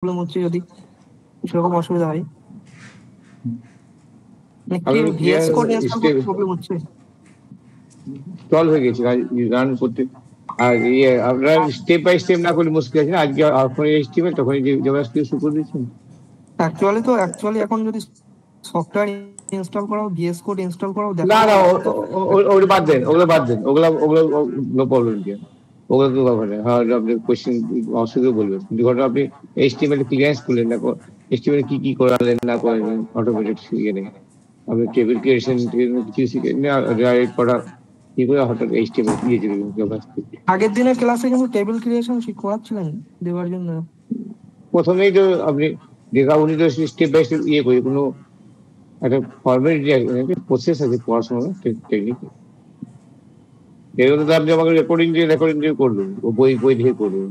Problem হচ্ছে, যদি সেরকম অসুবিধা হয় কি আমি ভিএস কোড ইনস্টল করতে প্রবলেম হচ্ছে? সলভ হয়ে গেছে রান করতে। আর আপনারা স্টেপ বাই স্টেপ না করলে মুশকিল আছে না। আজকে এখন এইচটিএমএল তখন জাভাস্ক্রিপ্ট শুরু করে দিয়েছেন। অ্যাকচুয়ালি এখন যদি সফটওয়্যার ইনস্টল করাও, ভিএস কোড ইনস্টল করাও, না দেখাবো না তো ওগুলো বাদ দেন, ওগুলো বাদ দেন, ওগুলো ওগুলো নো প্রবলেম কি, ওগুলো তো ব্যাপার নেই। হ্যাঁ আপনি কোয়েশ্চেন অসুবিধা বলবেন, কিন্তু ঘটনা আপনি এইচটিএমএল ক্লিয়ারেন্স করলেন না, এইচটিএমএল কি কি করালেন না করালেন অটোমেটেড শিখে নেই। আপনি টেবিল ক্রিয়েশন কিছু শিখে না, ডাইরেক্ট করা কি করে হঠাৎ এইচটিএমএল দিয়ে দিলেন জাভাস্ক্রিপ্ট। আগের দিনের ক্লাসে কিন্তু টেবিল ক্রিয়েশন করাচ্ছিলেন দেওয়ার জন্য। প্রথমেই তো আপনি দেখা, উনি তো স্টেপ বাই স্টেপ করে কোনো একটা ফর্মালিটি প্রসেস আছে পড়াশোনার টেকনিক। এগুলো তো আপনি আমাকে রেকর্ডিং দিয়ে করবেন, ও বই বই দিয়ে করবেন।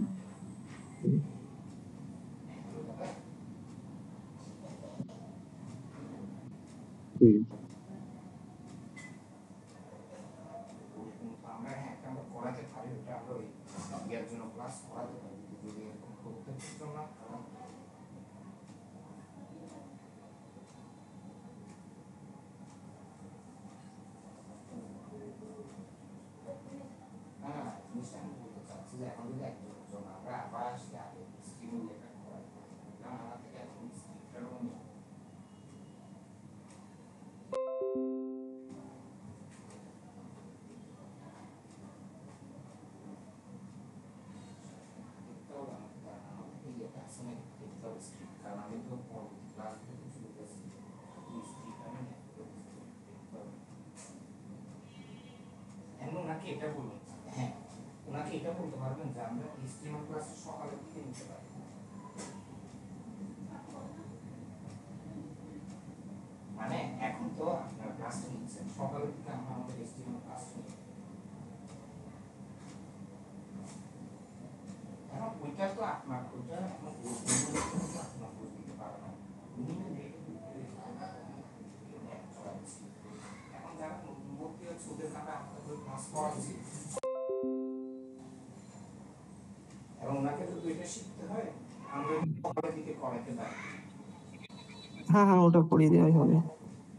হ্যাঁ হ্যাঁ, ওটা করিয়ে দেওয়াই হবে।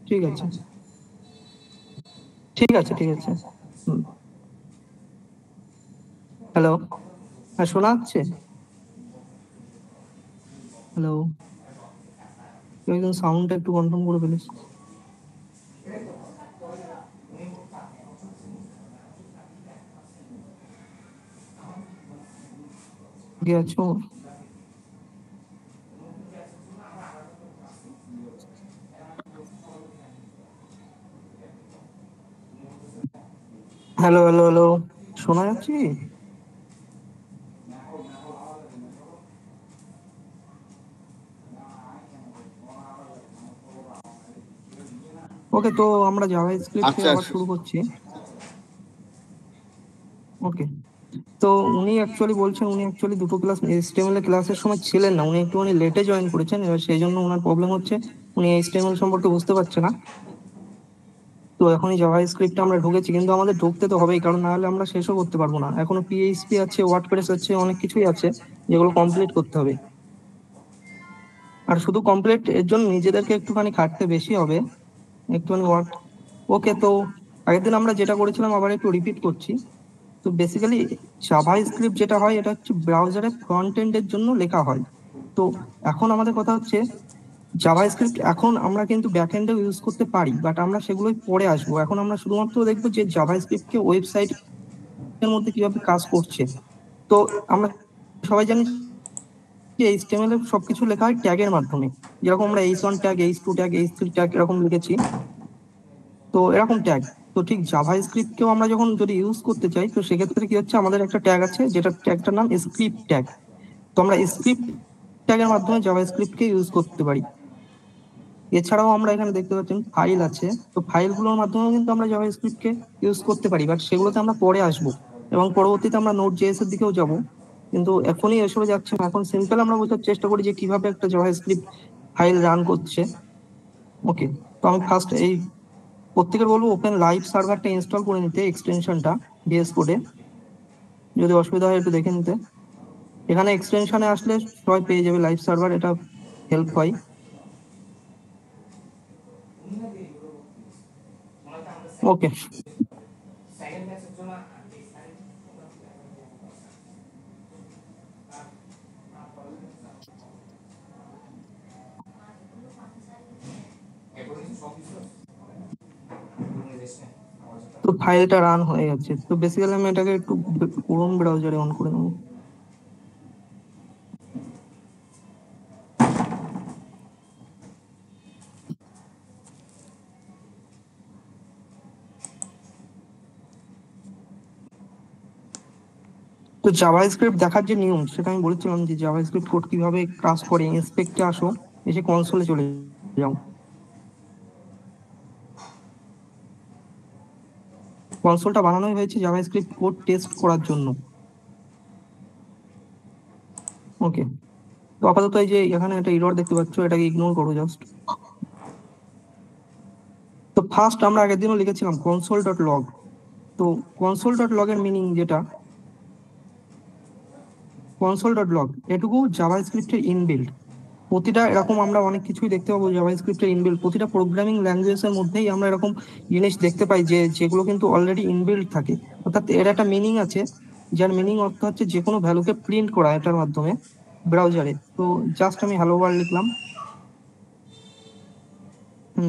ঠিক আছে ঠিক আছে ঠিক আছে। হ্যালো, হ্যাঁ শোনা যাচ্ছে? হ্যালো, একদম সাউন্ডটা একটু কনফার্ম করে ফেলিস। কি আছো? হ্যালো হ্যালো হ্যালো, শোনা যাচ্ছে? ওকে, তো আমরা জাভাস্ক্রিপ্ট থেকে আবার শুরু করছি। ওকে, তো উনি অ্যাকচুয়ালি দুটো ক্লাস এইচটিএমএল এর ক্লাসের সময় ছিলেন না, উনি একটুখানি লেটে জয়েন করেছেন, এবার সেই জন্য ওনার প্রবলেম হচ্ছে, উনি এইচটিএমএল সম্পর্কে বুঝতে পারছে না। তো এখনই জাভাস্ক্রিপ্টে আমরা ঢুকেছি, কিন্তু আমাদের ঢুকতে তো হবেই, কারণ না হলে আমরা শেষও করতে পারবো না। এখনো পিএইচপি আছে, ওয়ার্ডপ্রেস আছে, অনেক কিছুই আছে যেগুলো কমপ্লিট করতে হবে। আর শুধু কমপ্লিট এর জন্য নিজেদেরকে একটুখানি খাটতে বেশি হবে, একটুখানি ওয়ার্ক। ওকে, তো আগের দিন আমরা যেটা করেছিলাম আবার একটু রিপিট করছি। তো বেসিক্যালি জাভাস্ক্রিপ্ট যেটা হয়, এটা হচ্ছে ব্রাউজারে ফ্রন্ট এন্ডের জন্য লেখা হয়। তো এখন আমাদের কথা হচ্ছে, জাভাস্ক্রিপ্ট এখন আমরা কিন্তু ব্যাক এন্ডেও ইউজ করতে পারি, বাট আমরা সেগুলোই পরে আসবো। এখন আমরা শুধুমাত্র দেখবো যে জাভাস্ক্রিপ্টকে ওয়েবসাইটের মধ্যে কিভাবে কাজ করছে। তো আমরা সবাই জানি যে এইচটিএমএল এ সবকিছু লেখা হয় ট্যাগের মাধ্যমে, যেরকম আমরা H1 tag, H2 tag, H3 tag এরকম লিখেছি। তো এরকম ট্যাগ, তো ঠিক জাভাস্ক্রিপ্টকেও আমরা যখন যদি ইউজ করতে চাই, তো সেক্ষেত্রে কি হচ্ছে, আমাদের একটা ট্যাগ আছে যেটা ট্যাগটার নাম স্ক্রিপ্ট ট্যাগ। তো আমরা স্ক্রিপ্ট ট্যাগের মাধ্যমে জাভাস্ক্রিপ্টকে ইউজ করতে পারি। এছাড়াও আমরা এখানে দেখতে পাচ্ছেন ফাইল আছে, তো ফাইলগুলোর মাধ্যমেও কিন্তু আমরা জাভাস্ক্রিপ্টকে ইউজ করতে পারি, বাট সেগুলোতে আমরা পরে আসবো এবং পরবর্তীতে আমরা নোড জেএস এর দিকেও যাব। কিন্তু এখনই এসবে যাচ্ছে না, এখন সিম্পল আমরা বোঝার চেষ্টা করি যে কিভাবে একটা জাভাস্ক্রিপ্ট ফাইল রান করছে। ওকে, তো আমি ফার্স্ট এই প্রত্যেকের বলবো ওপেন লাইভ সার্ভারটা ইনস্টল করে নিতে, এক্সটেনশনটা ভিএস কোডে। যদি অসুবিধা হয় একটু দেখে নিতে। এখানে এক্সটেনশনে আসলে সবাই পেয়ে যাবে লাইভ সার্ভার, এটা হেল্প হয়। ওকে, তো ফাইলটা রান হয়ে গেছে। তো বেসিক্যালি আমি এটাকে একটু ক্রোম ব্রাউজারে অন করে নেবো। তো জাভাস্ক্রিপ্ট দেখার যে নিয়ম সেটা আমি বলেছিলাম, যে জাভাস্ক্রিপ্ট কোড কিভাবে কাজ করে। ইন্সপেক্টে আসো, এসে কনসোলে চলে যাও। কনসোলটা বানানোই হয়েছে জাভাস্ক্রিপ্ট কোড টেস্ট করার জন্য। ওকে, তো আপাতত এই যে এখানে একটা এরর দেখতে পাচ্ছ, এটাকে ইগনোর করো জাস্ট। তো ফার্স্ট আমরা আগের দিনও লিখেছিলাম কনসোল ডট লগ। তো কনসোল ডট লগ এর মিনিং যেটা, কনসোল ডট লগ এটুকু জাভাস্ক্রিপ্টের ইনবিল্ড। প্রতিটা এরকম আমরা অনেক কিছুই দেখতে পাবো জাভাস্ক্রিপ্টের ইনবিল্ড। প্রতিটা প্রোগ্রামিং ল্যাঙ্গুয়েজের মধ্যেই আমরা এরকম জিনিস দেখতে পাই যে যেগুলো কিন্তু অলরেডি ইনবিল্ড থাকে। অর্থাৎ এর একটা মিনিং আছে, যার মিনিং অর্থ হচ্ছে যে কোনো ভ্যালুকে প্রিন্ট করা এটার মাধ্যমে ব্রাউজারে। তো জাস্ট আমি হ্যালো ওয়ার্ল্ড লিখলাম,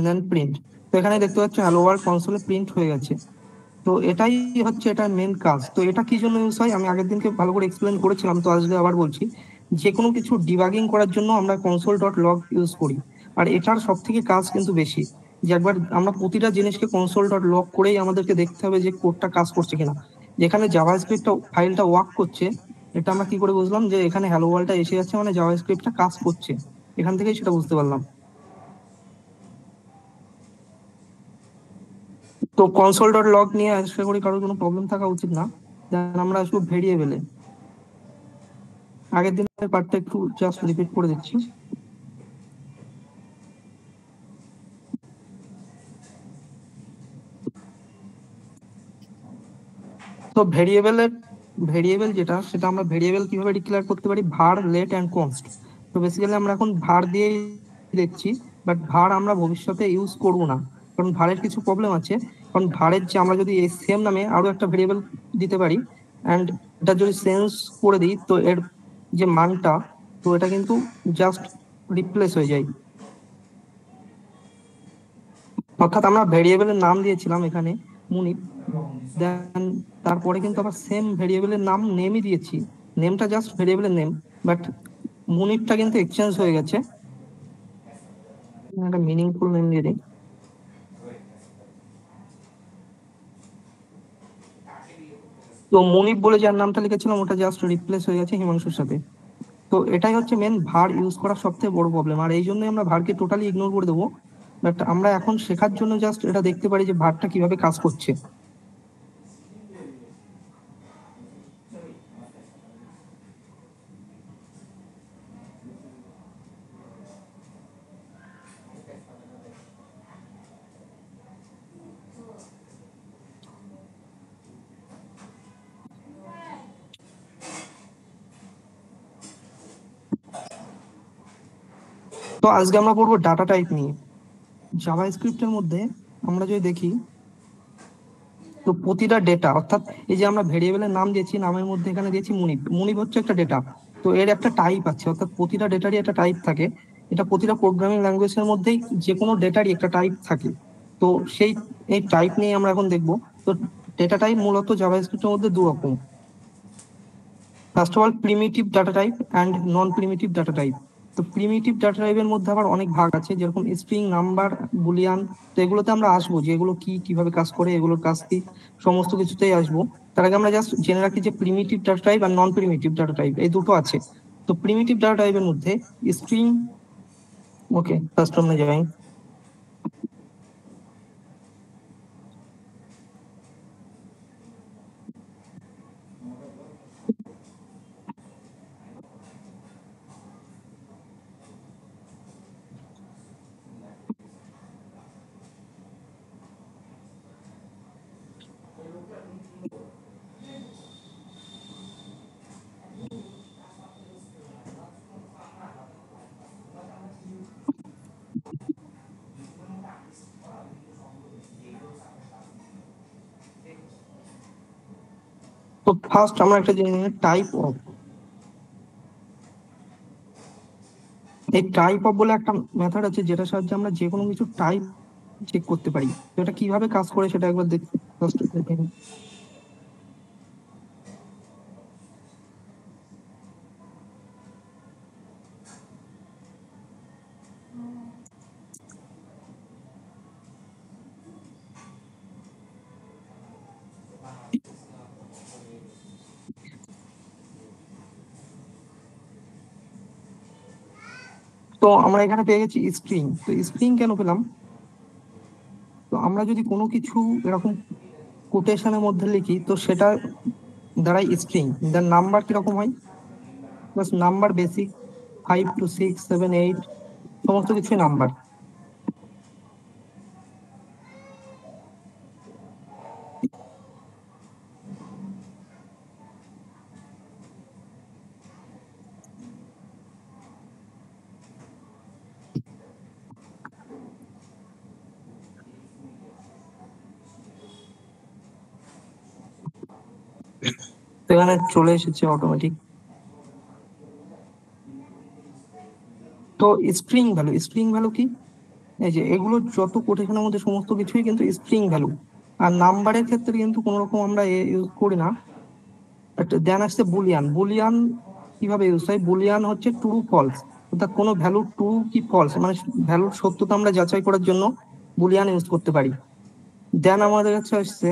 দেন প্রিন্ট। তো এখানে দেখতে পাচ্ছ হ্যালো ওয়ার্ল্ড কনসোলে প্রিন্ট হয়ে গেছে। তো এটাই হচ্ছে এটার মেন কাজ। তো এটা কি জন্য ইউজ হয় আমি আগের দিনকে ভালো করে এক্সপ্লেন করেছিলাম, তো আজকে আবার বলছি। যে কোনো কিছু ডিবাগিং করার জন্য আমরা কনসোল ডট লগ ইউজ করি। আর এটার সব থেকে কাজ কিন্তু বেশি, যে একবার আমরা প্রতিটা জিনিসকে কনসোল ডট লগ করেই আমাদেরকে দেখতে হবে যে কোডটা কাজ করছে কিনা। যেখানে জাভাস্ক্রিপ্টটা ফাইলটা ওয়ার্ক করছে, এটা আমরা কি করে বুঝলাম যে এখানে হ্যালো ওয়ার্ল্ডটা এসে যাচ্ছে, মানে জাভাস্ক্রিপ্টটা কাজ করছে। এখান থেকেই সেটা বুঝতে পারলাম। তো কনসোল ডট লগ নিয়ে আশা করি কারোর কোনো প্রবলেম থাকা উচিত না। দেন আমরা আসবো ভেরিয়েবলে। আগের দিনের পার্টটা একটু জাস্ট রিপিট করে দিচ্ছি। তো ভেরিয়েবল যেটা, সেটা আমরা ভেরিয়েবল কিভাবে ডিক্লেয়ার করতে পারি, ভার, লেট এন্ড কনস্ট। তো বেসিক্যালি আমরা এখন ভার দিয়েই দেখছি, বাট ভার আমরা ভবিষ্যতে ইউজ করব না, কারণ ভারের কিছু প্রবলেম আছে। কারণ ভারের যে আমরা যদি এই সেম নামে আরো একটা ভেরিয়েবল দিতে পারি, অ্যান্ড এটা যদি চেঞ্জ করে দিই, তো এর যে মানটা, তো এটা কিন্তু জাস্ট রিপ্লেস হয়ে যায়। অর্থাৎ আমরা ভেরিয়েবলের নাম দিয়েছিলাম এখানে মুনিপ, দেন তারপরে কিন্তু আবার সেম ভেরিয়েবলের নাম নেমই দিয়েছি। নেমটা জাস্ট ভেরিয়েবলের নেম, বাট মুনিপটা কিন্তু এক্সচেঞ্জ হয়ে গেছে। একটা মিনিংফুল নেম দিয়ে দিই। তো মুনিপ বলে যার নামটা লিখেছিলাম ওটা জাস্ট রিপ্লেস হয়ে গেছে হিমাংশুর সাথে। তো এটাই হচ্ছে মেন ভার ইউজ করার সব থেকে বড় প্রবলেম, আর এই জন্যই আমরা ভারকে টোটালি ইগনোর করে দেবো। বাট আমরা এখন শেখার জন্য জাস্ট এটা দেখতে পারি যে ভারটা কিভাবে কাজ করছে। তো আজকে আমরা পড়বো ডাটা টাইপ নিয়ে। জাভা স্ক্রিপ্টের মধ্যে আমরা যদি দেখি, তো প্রতিটা ডেটা, অর্থাৎ এই যে আমরা ভেরিয়েবলের নাম দিয়েছি, নামের মধ্যে এখানে দিয়েছি মুনিপ। মুনিপ হচ্ছে একটা ডেটা। তো এর একটা টাইপ আছে, অর্থাৎ প্রতিটা ডেটারই একটা টাইপ থাকে। এটা প্রতিটা প্রোগ্রামিং ল্যাঙ্গুয়েজের মধ্যেই যে কোনো ডেটারই একটা টাইপ থাকে। তো সেই এই টাইপ নিয়ে আমরা এখন দেখবো। তো ডেটা টাইপ মূলত জাভাস্ক্রিপ্টের মধ্যে দু রকম। First of all primitive data type and non primitive data type. তো প্রিমিটিভ ডাটা টাইপের মধ্যে আবার অনেক ভাগ আছে, যেরকম স্ট্রিং, নাম্বার, বুলিয়ান। তো এগুলোতে আমরা আসবো যে এগুলো কি, কিভাবে কাজ করে, এগুলোর কাজ কি, সমস্ত কিছুতেই আসবো। তার আগে আমরা জাস্ট জেনে রাখি যে প্রিমিটিভ ডাটা টাইপ আর নন প্রিমিটিভ ডাটা টাইপ এই দুটো আছে। তো প্রিমিটিভ ডাটা টাইপের মধ্যে স্ট্রিং, ওকে ফার্স্ট আমরা যাই। তো ফার্স্ট আমরা একটা জেনে নিই টাইপ অফ। এই টাইপ অফ বলে একটা মেথড আছে যেটা সাহায্যে আমরা যে কোনো কিছু টাইপ চেক করতে পারি। তো এটা কিভাবে কাজ করে সেটা একবার দেখে নিই। তো আমরা এখানে পেয়ে গেছি স্ট্রিং। তো স্ট্রিং কেন পেলাম? তো আমরা যদি কোনো কিছু এরকম কোটেশনের মধ্যে লিখি তো সেটা দ্বারাই স্ট্রিং। দেন নাম্বার কিরকম হয়? বাস নাম্বার বেসিক 5 to 6 7 8 সমস্ত কিছুই নাম্বার। তো এখানে চলে এসেছে অটোমেটিক। তো স্ট্রিং ভ্যালু কি? এই যে এগুলো যত কোটেশনের মধ্যে সমস্ত কিছুই কিন্তু স্ট্রিং ভ্যালু। আর নাম্বারের ক্ষেত্রে কিন্তু কোনো রকম আমরা ইউজ করি না। দেন আসছে বুলিয়ান। বুলিয়ান কিভাবে ইউজ হয়? বুলিয়ান হচ্ছে ট্রু ফলস, অর্থাৎ কোনো ভ্যালু ট্রু কি ফলস মানে ভ্যালুর সত্যতা আমরা যাচাই করার জন্য বুলিয়ান ইউজ করতে পারি। দেন আমাদের কাছে আসছে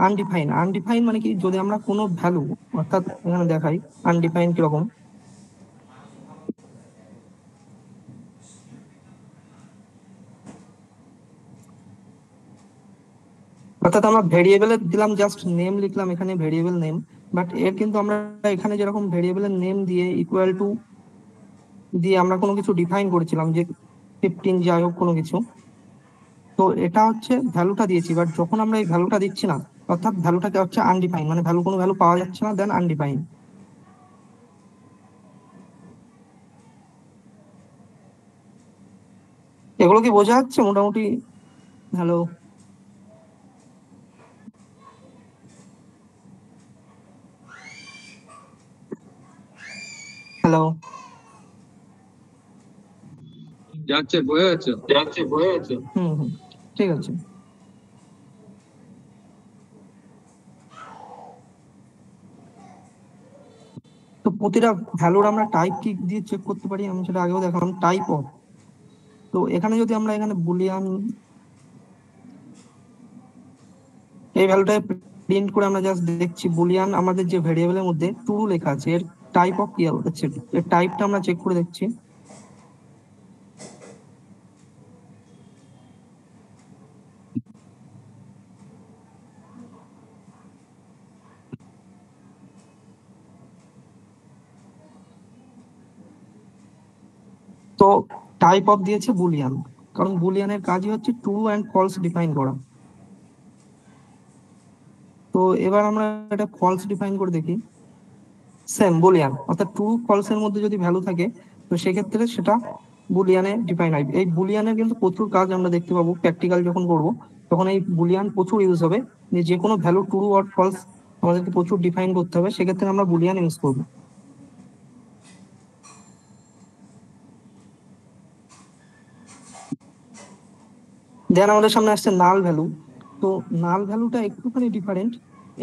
আনডিফাইন। আনডিফাইন মানে কি? যদি আমরা কোনো ভ্যালু, অর্থাৎ এখানে দেখাই আনডিফাইন কিরকম। অর্থাৎ আমরা ভেরিয়েবলের দিলাম জাস্ট নেম লিখলাম এখানে ভেরিয়েবল নেম, বাট এর কিন্তু আমরা এখানে যেরকম ভেরিয়েবলের নেম দিয়ে ইকুয়াল টু দিয়ে আমরা কোনো কিছু ডিফাইন করেছিলাম যে 15 যাই হোক কোনো কিছু। তো এটা হচ্ছে ভ্যালুটা দিয়েছি, বাট যখন আমরা এই ভ্যালুটা দিচ্ছি না, অর্থাৎ ভ্যালুটাকে হচ্ছে আনডিফাইন মানে কোনো ভ্যালু পাওয়া যাচ্ছে না, দেন আনডিফাইন। এগুলো কি বোঝা যাচ্ছে মোটামুটি? Hello hello. যাচ্ছে, বোঝা যাচ্ছে। হুম, ঠিক আছে। তো প্রতিটা ভ্যালুর আমরা টাইপ কি দিয়ে চেক করতে পারি, আমি সেটা আগেও দেখালাম, টাইপ অফ। তো এখানে যদি আমরা এখানে বুলিয়ান এই ভ্যালুটা প্রিন্ট করে আমরা জাস্ট দেখছি বুলিয়ান আমাদের যে ভেরিয়েবলের মধ্যে ট্রু লেখা আছে, এর টাইপ অফ কি হচ্ছে, এর টাইপটা আমরা চেক করে দেখছি। তো টাইপ অফ দিয়েছে বুলিয়ান, কারণ বুলিয়ানের কাজই হচ্ছে ট্রু অ্যান্ড ফলস ডিফাইন করা। তো এবার আমরা এটা ফলস ডিফাইন করে দেখি। সেম বুলিয়ান, অর্থাৎ ট্রু ফলস এর মধ্যে যদি ভ্যালু থাকে তো সেক্ষেত্রে সেটা বুলিয়ানে ডিফাইন হয়। এই বুলিয়ানের কিন্তু প্রচুর কাজ আমরা দেখতে পাবো প্র্যাকটিক্যাল যখন করব, তখন এই বুলিয়ান প্রচুর ইউজ হবে। যে কোনো ভ্যালু ট্রু অর ফলস আমাদেরকে প্রচুর ডিফাইন করতে হবে, সেক্ষেত্রে আমরা বুলিয়ান ইউজ করবো। দেন আমাদের সামনে আসছে নাল ভ্যালু। তো নাল ভ্যালুটা একটুখানি ডিফারেন্ট।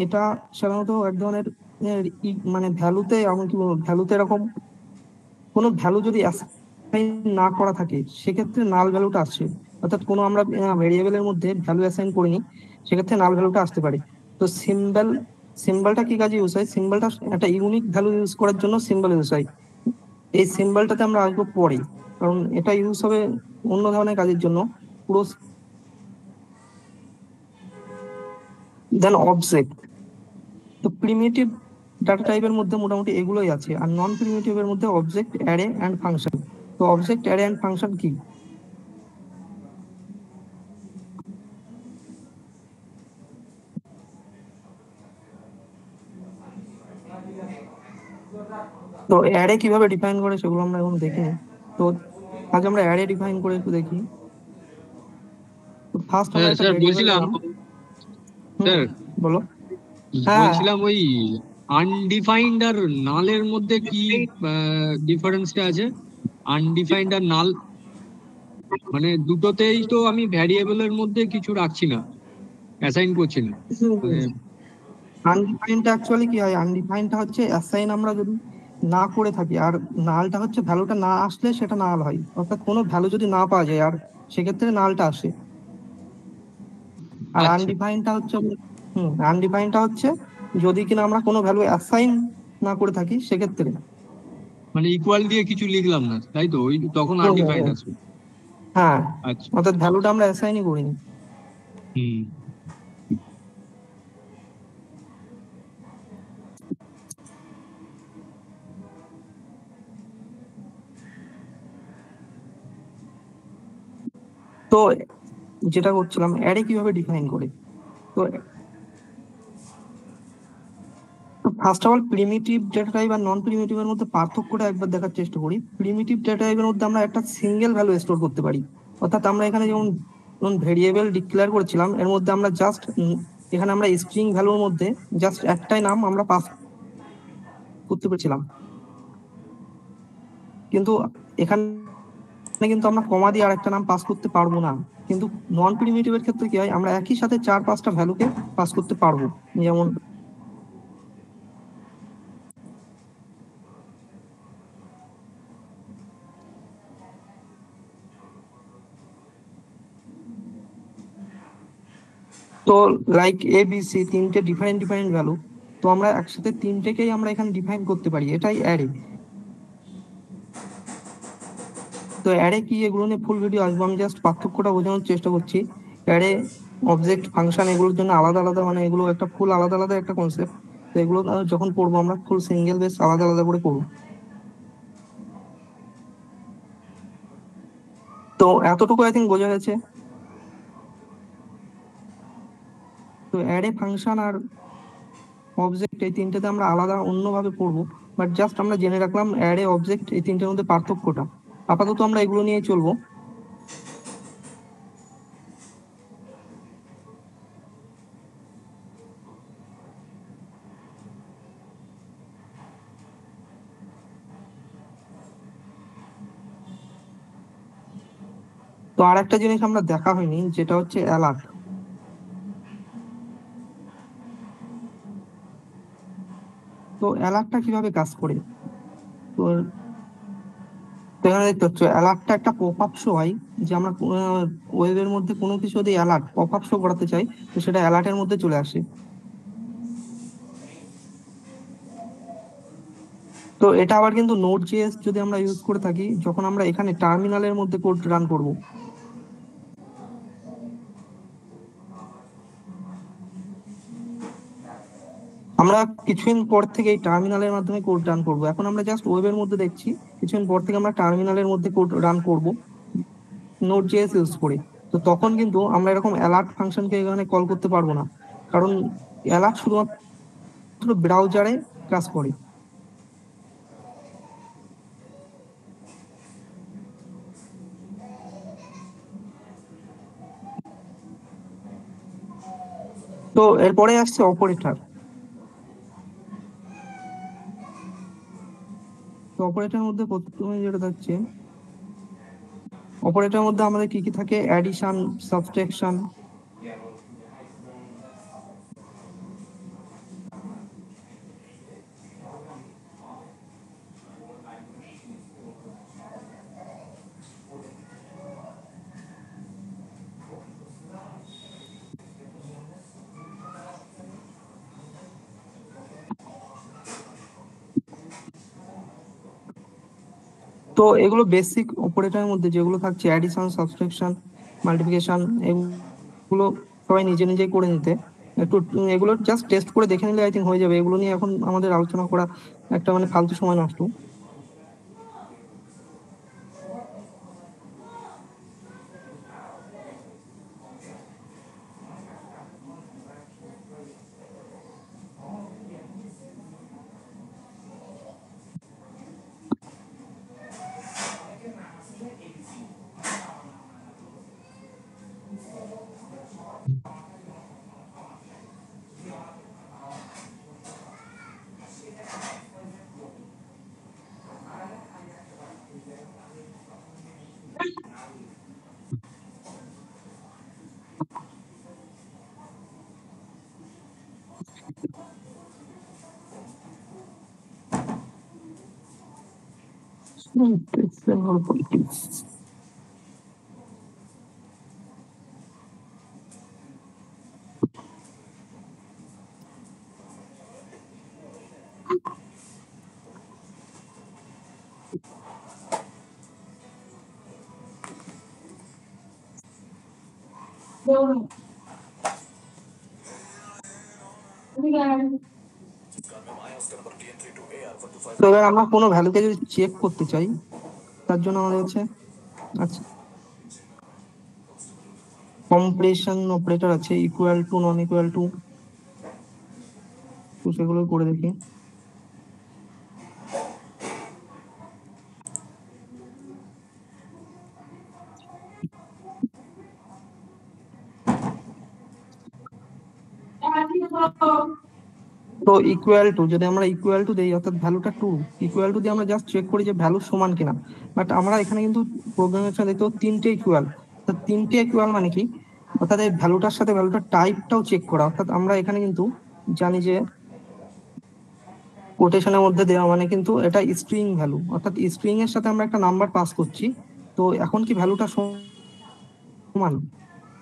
এটা সাধারণত এক ধরনের মানে ভ্যালুতে, এমন কি বলবো, ভ্যালুতে এরকম কোনো ভ্যালু যদি অ্যাসাইন না করা থাকে সেক্ষেত্রে নাল ভ্যালুটা আসছে। অর্থাৎ কোনো আমরা ভেরিয়েবলের মধ্যে ভ্যালু অ্যাসাইন করিনি, সেক্ষেত্রে নাল ভ্যালুটা আসতে পারে। তো সিম্বলটা কি কাজে ইউজ হয়? সিম্বলটা একটা ইউনিক ভ্যালু ইউজ করার জন্য সিম্বল ইউজ হয়। এই সিম্বলটাতে আমরা আসবো পরে, কারণ এটা ইউজ হবে অন্য ধরনের কাজের জন্য পুরো। Then object. তো প্রিমিটিভ ডাটা টাইপের মধ্যে মোটামুটি এগুলোই আছে, আর নন প্রিমিটিভ এর মধ্যে অবজেক্ট, অ্যারে অ্যান্ড ফাংশন। তো অবজেক্ট, অ্যারে অ্যান্ড ফাংশন কি? তো অ্যারে কিভাবে ডিফাইন করে সেগুলো আমরা এখন দেখিনি। তো আজ আমরা অ্যারে ডিফাইন করে একটু দেখি। তো ফার্স্ট আমরা একটা স্যার ভেরিয়েবল বলছিলাম নিলাম। স্যার বলো। হ্যাঁ, বলছিলাম ওই আনডিফাইন্ড আর নালের মধ্যে কি ডিফারেন্সটা আছে? আনডিফাইন্ড আর নাল, মানে দুটোতেই তো আমি ভ্যারিয়েবলের মধ্যে কিছু রাখছি না, অ্যাসাইন করছি না। মানে আনডিফাইনটা অ্যাকচুয়ালি কি হয়, আনডিফাইনটা হচ্ছে অ্যাসাইন আমরা যদি না করে থাকি, আর নালটা হচ্ছে ভ্যালুটা না আসলে সেটা নাল হয়, অর্থাৎ কোনো ভ্যালু যদি না পাওয়া যায় আর সেক্ষেত্রে নালটা আসে। আর আচ্ছা, আনডিফাইনটা হচ্ছে আনডিফাইনটা হচ্ছে যদি কিনা আমরা কোনো ভ্যালু অ্যাসাইন না করে থাকি সেক্ষেত্রে। মানে ইকুয়াল দিয়ে কিছু লিখলাম না, তাই তো, ওই তখন হুম, হুম, আনডিফাইন্ড হুম। আসবে। হ্যাঁ, আচ্ছা। অর্থাৎ ভ্যালুটা আমরা অ্যাসাইনই করিনি। হুম। তো যেটা করছিলাম, অ্যারে কিভাবে ডিফাইন করে। তো first of all primitive data type আর নন প্রিমিটিভের মধ্যে পার্থক্যটা একবার দেখার চেষ্টা করি। প্রিমিটিভ ডেটা টাইপের মধ্যে আমরা একটা সিঙ্গেল ভ্যালু স্টোর করতে পারি, অর্থাৎ আমরা এখানে যেমন ভেরিয়েবল ডিক্লেয়ার করেছিলাম, এর মধ্যে আমরা জাস্ট এখানে আমরা স্ট্রিং ভ্যালুর মধ্যে জাস্ট একটাই নাম আমরা পাস করতে পেরেছিলাম। কিন্তু এখানে কিন্তু আমরা কমা দিয়ে আরেকটা নাম পাস করতে পারবো না। কিন্তু নন প্রিমিটিভের ক্ষেত্রে কি হয়, আমরা একই সাথে 4-5টা ভ্যালুকে পাস করতে পারবো। যেমন তো লাইক এ বি সি, তিনটে ডিফারেন্ট ডিফারেন্ট ভ্যালু, তো আমরা একসাথে তিনটেকেই আমরা এখানে ডিফাইন করতে পারি, এটাই অ্যারে। তো অ্যারে কি এগুলো নিয়ে ফুল ভিডিও আসবো, আমি জাস্ট পার্থক্যটা বোঝানোর চেষ্টা করছি। অ্যারে, অবজেক্ট, ফাংশন এগুলোর জন্য আলাদা আলাদা, মানে এগুলো একটা ফুল আলাদা আলাদা একটা কনসেপ্ট। তো এগুলো যখন পড়বো আমরা ফুল সিঙ্গেল বেস আলাদা আলাদা করে পড়বো। তো এতটুকু আই থিঙ্ক বোঝা গেছে। তো অ্যারে, ফাংশন আর অবজেক্ট এই তিনটেতে আমরা আলাদা অন্যভাবে পড়বো, বাট জাস্ট আমরা জেনে রাখলাম অ্যারে, অবজেক্ট এই তিনটের মধ্যে পার্থক্যটা। আপাতত আমরা এগুলো নিয়ে চলবো। তো আর একটা জিনিস আমরা দেখা হয়নি, যেটা হচ্ছে অ্যালার্ট। তো অ্যালার্টটা কিভাবে কাজ করে। তো তো এখানে দেখতে হচ্ছে অ্যালার্টটা একটা পপ আপ শো হয়, যে আমরা ওয়েবের মধ্যে কোনো কিছু যদি অ্যালার্ট পপ আপ শো করাতে চাই, তো সেটা অ্যালার্টের মধ্যে চলে আসে। তো এটা আবার কিন্তু নোড জেএস যদি আমরা ইউজ করে থাকি, যখন আমরা এখানে টার্মিনালের মধ্যে কোড রান করব, আমরা কিছুদিন পর থেকে এই টার্মিনালের মাধ্যমে কোড রান করব। এখন আমরা জাস্ট ওয়েবের মধ্যে দেখছি, কিছুদিন পর থেকে আমরা টার্মিনালের মধ্যে কোড রান করব নোড জেএস ইউজ করে। তো তখন কিন্তু আমরা এরকম অ্যালার্ট ফাংশনকে এখানে কল করতে পারবো না, কারণ অ্যালার্ট শুধুমাত্র ব্রাউজারে কাজ করে। তো এরপরে আসছে অপারেটর। তো অপারেটরের মধ্যে প্রথমে যেটা থাকছে, অপারেটরের মধ্যে আমাদের কি কি থাকে, অ্যাডিশন, সাবট্রাকশন। তো এগুলো বেসিক অপারেটরের মধ্যে যেগুলো থাকছে, অ্যাডিশন, সাবট্রাকশন, মাল্টিপ্লিকেশন, এগুলো সবাই নিজে নিজেই করে নিতে একটু, এগুলো জাস্ট টেস্ট করে দেখে নিলে আই থিঙ্ক হয়ে যাবে। এগুলো নিয়ে এখন আমাদের আলোচনা করা একটা মানে ফালতু সময় নষ্ট। External politics. তো এবার আমরা কোনো ভ্যালুকে যদি চেক করতে চাই, তার জন্য আমাদের হচ্ছে আচ্ছা কম্পারিশন অপারেটর আছে, equal to, non equal to, তো সেগুলো করে দেখি। তো ইকুয়াল টু যদি আমরা ইকুয়াল টু দেই, অর্থাৎ ভ্যালুটা টু, ইকুয়াল টু দিয়ে আমরা জাস্ট চেক করি যে ভ্যালু সমান কিনা। বাট আমরা এখানে কিন্তু প্রোগ্রামের সাথে দেখতে তিনটে ইকুয়াল, তিনটে ইকুয়াল মানে কি, অর্থাৎ এই ভ্যালুটার সাথে ভ্যালুটার টাইপটাও চেক করা। অর্থাৎ আমরা এখানে কিন্তু জানি যে কোটেশনের মধ্যে দেওয়া মানে কিন্তু এটা স্ট্রিং ভ্যালু, অর্থাৎ স্ট্রিং এর সাথে আমরা একটা নাম্বার পাস করছি। তো এখন কি ভ্যালুটা সমান,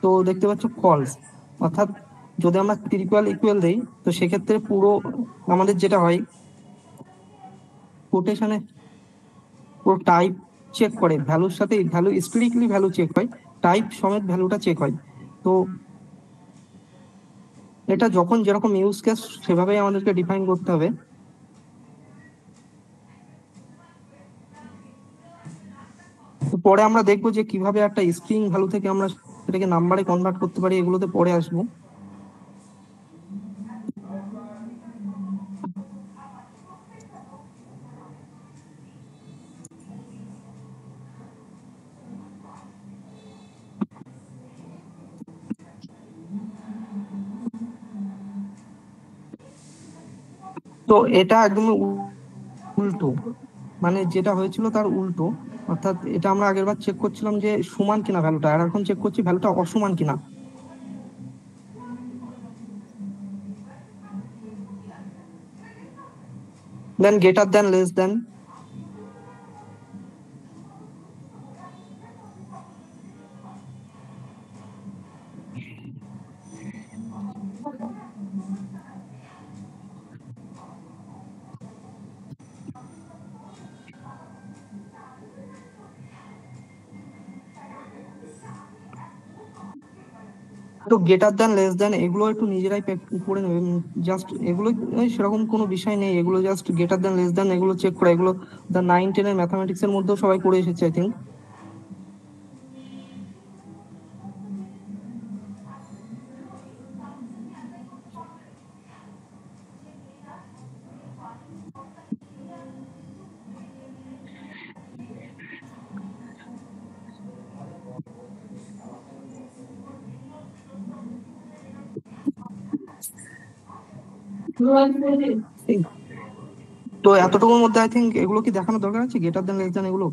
তো দেখতে পাচ্ছ ফলস। অর্থাৎ যদি আমরা ট্রিপল ইকুয়াল দেই, তো সেক্ষেত্রে পুরো আমাদের যেটা হয় কোটেশনে পুরো টাইপ চেক করে, ভ্যালুর সাথে ভ্যালু স্ট্রিক্টলি ভ্যালু চেক হয়, টাইপ সমেত ভ্যালুটা চেক হয়। তো এটা যখন যেরকম ইউজ কেস সেভাবেই আমাদেরকে ডিফাইন করতে হবে। তো পরে আমরা দেখবো যে কিভাবে একটা স্ট্রিং ভ্যালু থেকে আমরা সেটাকে নাম্বারে কনভার্ট করতে পারি, এগুলোতে পরে আসবো। তো এটা একদম উল্টো, মানে যেটা হয়েছিল তার উল্টো। অর্থাৎ এটা আমরা আগেরবার চেক করছিলাম যে সমান কিনা ভ্যালুটা, আর এখন চেক করছি ভ্যালুটা অসমান কিনা। দেন গ্রেটার দেন, লেস দেন। তো গ্রেটার দেন, লেস দেন এগুলো একটু নিজেরাই করে নেবে। জাস্ট এগুলো সেরকম কোনো বিষয় নেই, এগুলো just greater than, less than এগুলো চেক করা, এগুলো দ্য 9-10 ম্যাথামেটিক্স এর মধ্যেও সবাই করে এসেছে আই থিঙ্ক। তো এতটুকুর মধ্যে আই থিঙ্ক এগুলো কি দেখানো দরকার আছে, গ্রেটার দেন, লেস দেন এগুলো?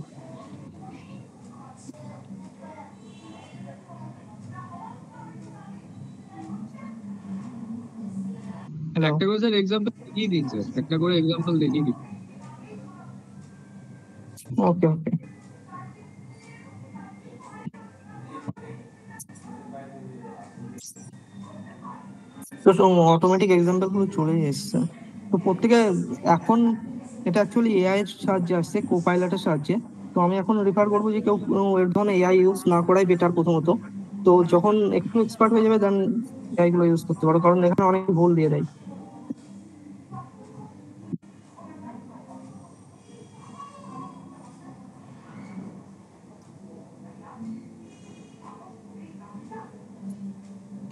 একটা করে স্যার এক্সাম্পল দেখিয়ে দিন, স্যার একটা করে এক্সাম্পল দেখিয়ে দিন। ওকে ওকে। তো অটোমেটিক এক্সাম্পল গুলো চলে এসছে। তো প্রত্যেকে এখন এটা অ্যাকচুয়ালি এআই এর সাহায্যে আসছে, কোপাইলটের সাহায্যে। তো আমি এখন রেফার করবো যে কেউ এর ধরনের এআই ইউজ না করাই বেটার প্রথমত। তো যখন একটু এক্সপার্ট হয়ে যাবে দেন এআই গুলো ইউজ করতে পারো, কারণ এখানে অনেক ভুল দিয়ে দেয়।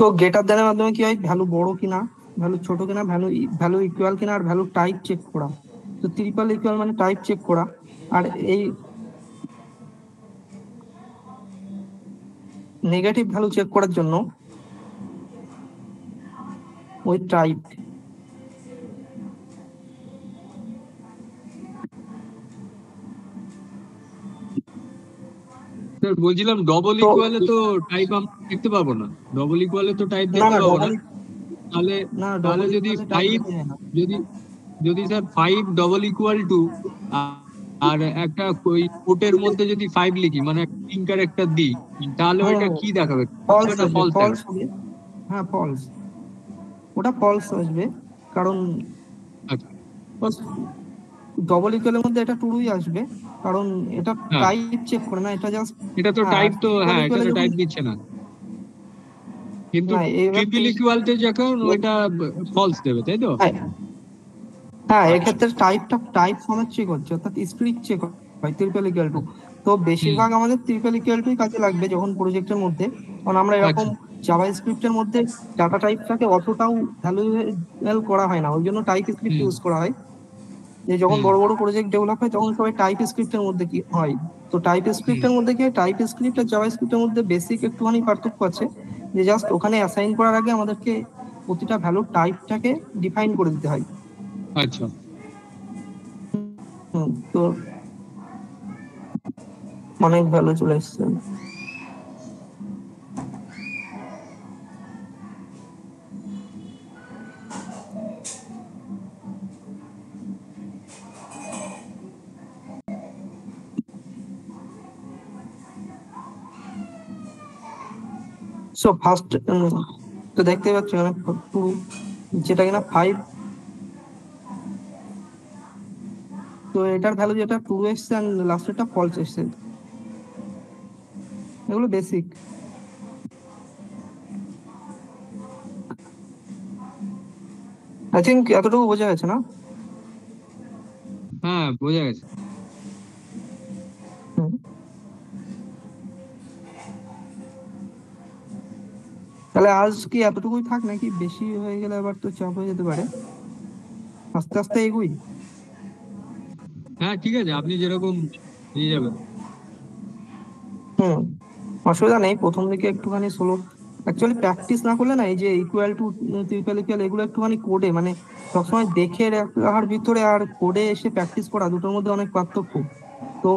তো গ্রেটার দেনের মাধ্যমে কি হয়, ভ্যালু বড় কিনা, ভ্যালু ছোট কিনা, ভ্যালু ভ্যালু ইকুয়াল কিনা, আর ভ্যালু টাইপ চেক করা। তো ট্রিপল ইকুয়াল মানে টাইপ চেক করা, আর এই নেগেটিভ ভ্যালু চেক করার জন্য ওই টাইপ। স্যার বলছিলাম ডবল তো ইকুয়ালে তো টাইপ আমরা দেখতে পাবো না, ডবল ইকুয়ালে তো টাইপ না দেখতে না পাবো না। ডবল, তাহলে না তাহলে ডবল যদি ইকুয়ালে টাইপ ফাইভ, দেখা যায় না। যদি যদি স্যার 5 ডবল ইকুয়াল টু আর একটা ওই কোটের মধ্যে যদি 5 লিখি, মানে পিঙ্ক ক্যারেক্টার দিই, তাহলে ওইটা কি দেখাবে, ফলস না আসবে, ফলস ফলস দেখাবে? হবে। হ্যাঁ ফলস, ওটা ফলস আসবে। কারণ আচ্ছা। ডবল ইকুয়ালের মধ্যে এটা ট্রুই আসবে, কারণ এটা হ্যাঁ, টাইপ চেক করে না, এটা জাস্ট। এটা তো হ্যাঁ, টাইপ, তো ট্রিপল হ্যাঁ এটা ইকুয়ালে তো যখন, টাইপ দিচ্ছে না, কিন্তু না এবার ট্রিপল ইকুয়ালতে যখন ওইটা ফলস দেবে, তাই তো? হ্যাঁ, হ্যাঁ আচ্ছা। এক্ষেত্রে টাইপ ফরম্যাট চেক হচ্ছে, অর্থাৎ স্প্লিট চেক হয় ট্রিপল ইকুয়াল টু। তো হুম। বেশিরভাগ আমাদের ট্রিপল ইকুয়াল টুই কাজে লাগবে যখন প্রজেক্টের মধ্যে, কারণ আমরা এরকম আচ্ছা। জাভা স্ক্রিপ্টের মধ্যে ডাটা টাইপটাকে অতটাও ভ্যালুয়েবল করা হয় না, ওই জন্য টাইপ স্ক্রিপ্ট হুম। ইউজ করা হয়। যে যখন হুম। বড় বড় প্রজেক্ট ডেভেলপ হয় তখন সবাই টাইপ স্ক্রিপ্টের মধ্যে কি হয়। তো টাইপ হুম। স্ক্রিপ্টের মধ্যে কি হয়, টাইপ স্ক্রিপ্ট আর জাভা স্ক্রিপ্টের মধ্যে বেসিক একটুখানি পার্থক্য আছে, যে জাস্ট ওখানে অ্যাসাইন করার আগে আমাদেরকে প্রতিটা ভ্যালু টাইপটাকে ডিফাইন করে দিতে হয়। আচ্ছা। তো অনেক ভ্যালু চলে এসছে। সো ফার্স্ট, তো দেখতে পাচ্ছ এখানে টু, যেটা কিনা 5, তো এটার ভ্যালু যেটা টু এসছে আর লাস্টেরটা ফলস এসছে। এগুলো বেসিক। আই থিঙ্ক এতটুকু বোঝা গেছে না? হ্যাঁ, বোঝা গেছে। হুম। তাহলে আজ কি এতটুকুই থাক, নাকি বেশি হয়ে গেলে আবার তো চাপ হয়ে যেতে পারে, আস্তে আস্তে এগুই? হ্যাঁ ঠিক আছে, আপনি যেরকম নিয়ে যাবেন। হুম, অসুবিধা নেই, প্রথম দিকে একটুখানি স্লো। অ্যাকচুয়ালি প্র্যাকটিস না করলে না, এই যে ইকুয়াল টু, ট্রিপল ইকুয়াল, এগুলো একটুখানি কোডে মানে সবসময় দেখে রাখার ভিতরে আর কোডে এসে প্র্যাকটিস করা, দুটোর মধ্যে অনেক পার্থক্য। তো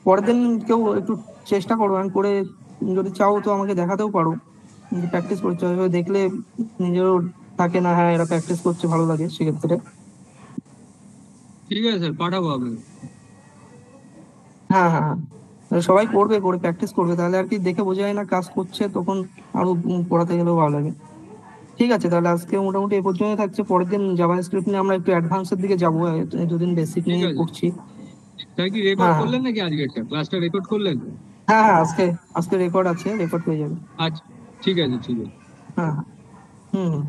পরের দিন কেউ একটু চেষ্টা করো, আমি করে, যদি চাও তো আমাকে দেখাতেও পারো প্র্যাকটিস করছে, ওইভাবে দেখলে নিজেরও থাকে না, হ্যাঁ এরা প্র্যাকটিস করছে, ভালো লাগে সেক্ষেত্রে। ঠিক আছে স্যার, পাঠাবো আপনাকে। হ্যাঁ হ্যাঁ হ্যাঁ, সবাই করবে, করে প্র্যাকটিস করবে, তাহলে আর কি দেখে বোঝা যায় না কাজ করছে, তখন আরো পড়াতে গেলেও ভালো লাগে। ঠিক আছে, তাহলে আজকে মোটামুটি এ পর্যন্ত থাকছে, পরের দিন জাভা স্ক্রিপ্ট নিয়ে আমরা একটু অ্যাডভান্সের দিকে যাবো, এই দুদিন বেসিক ঠিক নিয়ে আছে পড়ছি। স্যার, কি রেকর্ড হ্যাঁ হ্যাঁ করলেন নাকি আজকেরটা, ক্লাসটা রেকর্ড করলেন? হ্যাঁ হ্যাঁ, আজকে আজকে রেকর্ড আছে, রেকর্ড হয়ে যাবে। আচ্ছা, ঠিক আছে ঠিক আছে। হ্যাঁ হ্যাঁ, হুম হুম।